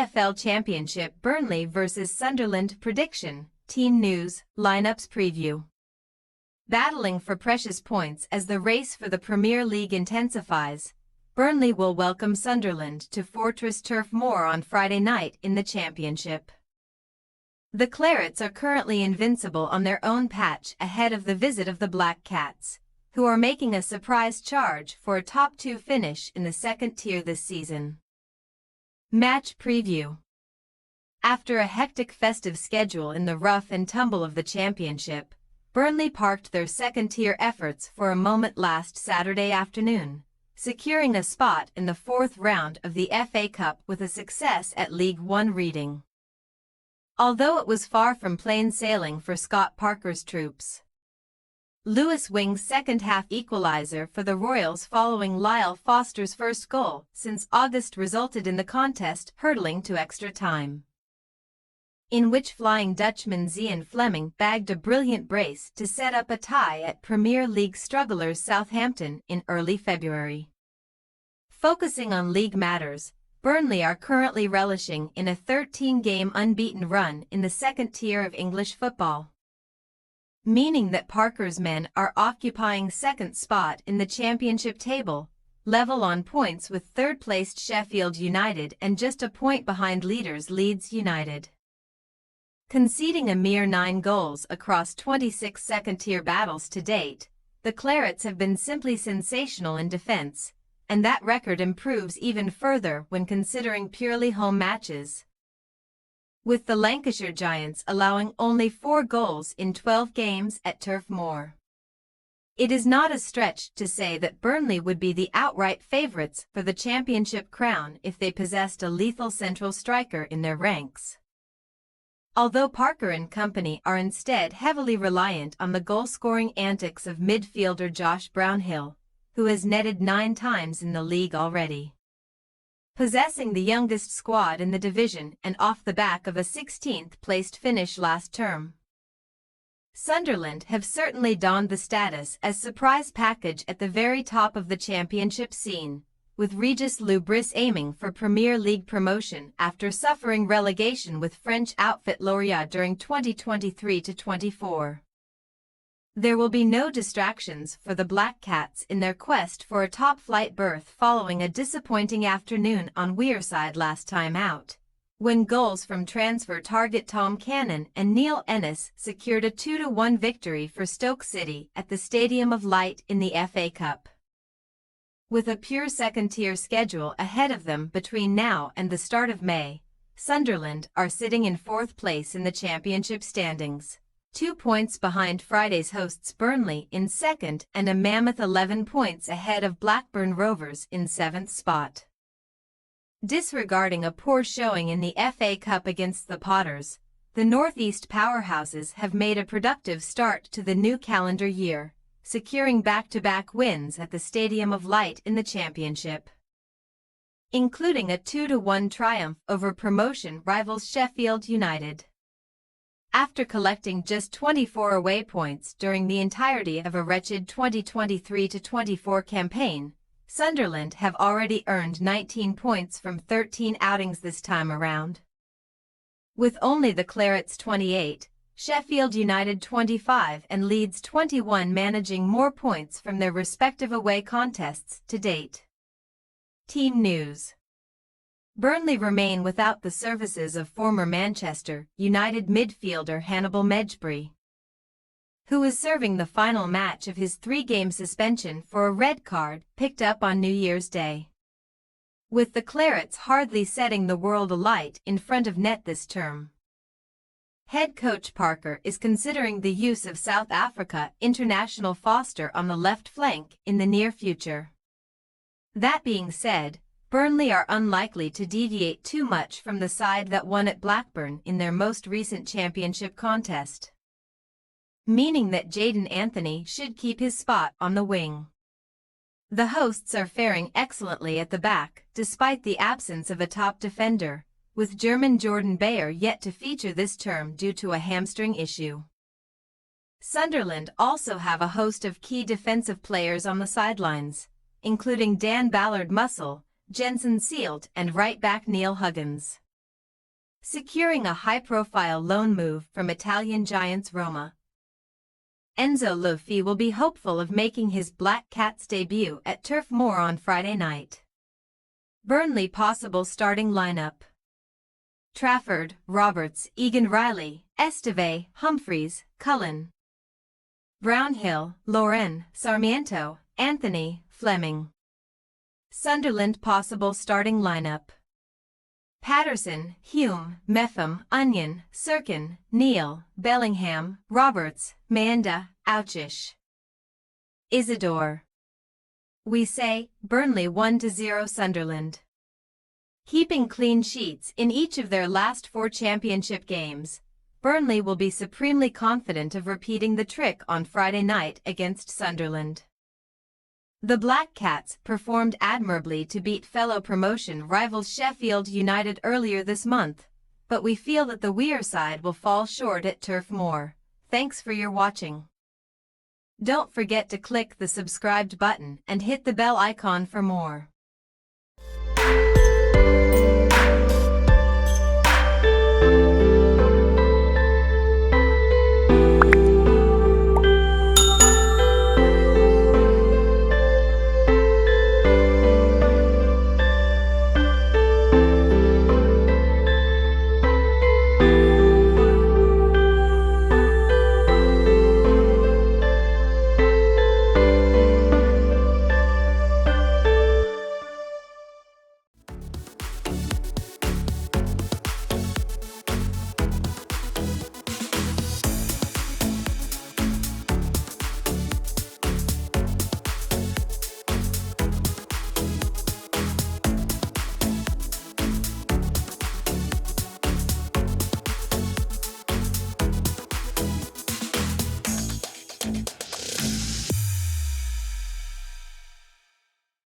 EFL Championship Burnley vs Sunderland prediction, team news, lineups preview. Battling for precious points as the race for the Premier League intensifies, Burnley will welcome Sunderland to Fortress Turf Moor on Friday night in the Championship. The Clarets are currently invincible on their own patch ahead of the visit of the Black Cats, who are making a surprise charge for a top 2 finish in the second tier this season. Match preview. After a hectic festive schedule in the rough and tumble of the Championship, Burnley parked their second-tier efforts for a moment last Saturday afternoon, securing a spot in the 4th round of the FA Cup with a success at League One Reading. Although it was far from plain sailing for Scott Parker's troops. Lewis Wing's second-half equaliser for the Royals following Lyle Foster's first goal since August resulted in the contest hurtling to extra time, in which Flying Dutchman Zian Fleming bagged a brilliant brace to set up a tie at Premier League strugglers Southampton in early February. Focusing on league matters, Burnley are currently relishing in a 13-game unbeaten run in the second tier of English football, meaning that Parker's men are occupying second spot in the Championship table, level on points with third-placed Sheffield United and just a point behind leaders Leeds United. Conceding a mere 9 goals across 26 second-tier battles to date, the Clarets have been simply sensational in defence, and that record improves even further when considering purely home matches, with the Lancashire Giants allowing only 4 goals in 12 games at Turf Moor. It is not a stretch to say that Burnley would be the outright favourites for the Championship crown if they possessed a lethal central striker in their ranks. Although Parker and company are instead heavily reliant on the goal-scoring antics of midfielder Josh Brownhill, who has netted 9 times in the league already, possessing the youngest squad in the division and off the back of a 16th-placed finish last term. Sunderland have certainly donned the status as surprise package at the very top of the Championship scene, with Regis Le Bris aiming for Premier League promotion after suffering relegation with French outfit Lorient during 2023-24. There will be no distractions for the Black Cats in their quest for a top-flight berth following a disappointing afternoon on Wearside last time out, when goals from transfer target Tom Cannon and Neil Ennis secured a 2-1 victory for Stoke City at the Stadium of Light in the FA Cup. With a pure second-tier schedule ahead of them between now and the start of May, Sunderland are sitting in 4th place in the Championship standings, 2 points behind Friday's hosts Burnley in 2nd and a mammoth 11 points ahead of Blackburn Rovers in 7th spot. Disregarding a poor showing in the FA Cup against the Potters, the North East powerhouses have made a productive start to the new calendar year, securing back-to-back wins at the Stadium of Light in the Championship, including a 2-1 triumph over promotion rivals Sheffield United. After collecting just 24 away points during the entirety of a wretched 2023-24 campaign, Sunderland have already earned 19 points from 13 outings this time around, with only the Clarets 28, Sheffield United 25 and Leeds 21 managing more points from their respective away contests to date. Team news. Burnley remain without the services of former Manchester United midfielder Hannibal Mejbri, who is serving the final match of his 3-game suspension for a red card picked up on New Year's Day, with the Clarets hardly setting the world alight in front of net this term. Head coach Parker is considering the use of South Africa international Foster on the left flank in the near future. That being said, Burnley are unlikely to deviate too much from the side that won at Blackburn in their most recent Championship contest, meaning that Jadon Anthony should keep his spot on the wing. The hosts are faring excellently at the back, despite the absence of a top defender, with German Jordan Bayer yet to feature this term due to a hamstring issue. Sunderland also have a host of key defensive players on the sidelines, including Dan Ballard Muscle, Jensen Seelt and right-back Neil Huggins. securing a high-profile loan move from Italian giants Roma. Enzo Luffy will be hopeful of making his Black Cats debut at Turf Moor on Friday night. Burnley possible starting lineup: Trafford, Roberts, Egan Riley, Esteve, Humphreys, Cullen, Brownhill, Loren, Sarmiento, Anthony, Fleming. Sunderland possible starting lineup: Patterson, Hume, Metham, Onion, Sirkin, Neal, Bellingham, Roberts, Manda, Ouchish, Isidore. We say, Burnley 1-0 Sunderland. Keeping clean sheets in each of their last 4 championship games, Burnley will be supremely confident of repeating the trick on Friday night against Sunderland. The Black Cats performed admirably to beat fellow promotion rivals Sheffield United earlier this month, but we feel that the Wearside will fall short at Turf Moor. Thanks for your watching. Don't forget to click the subscribed button and hit the bell icon for more.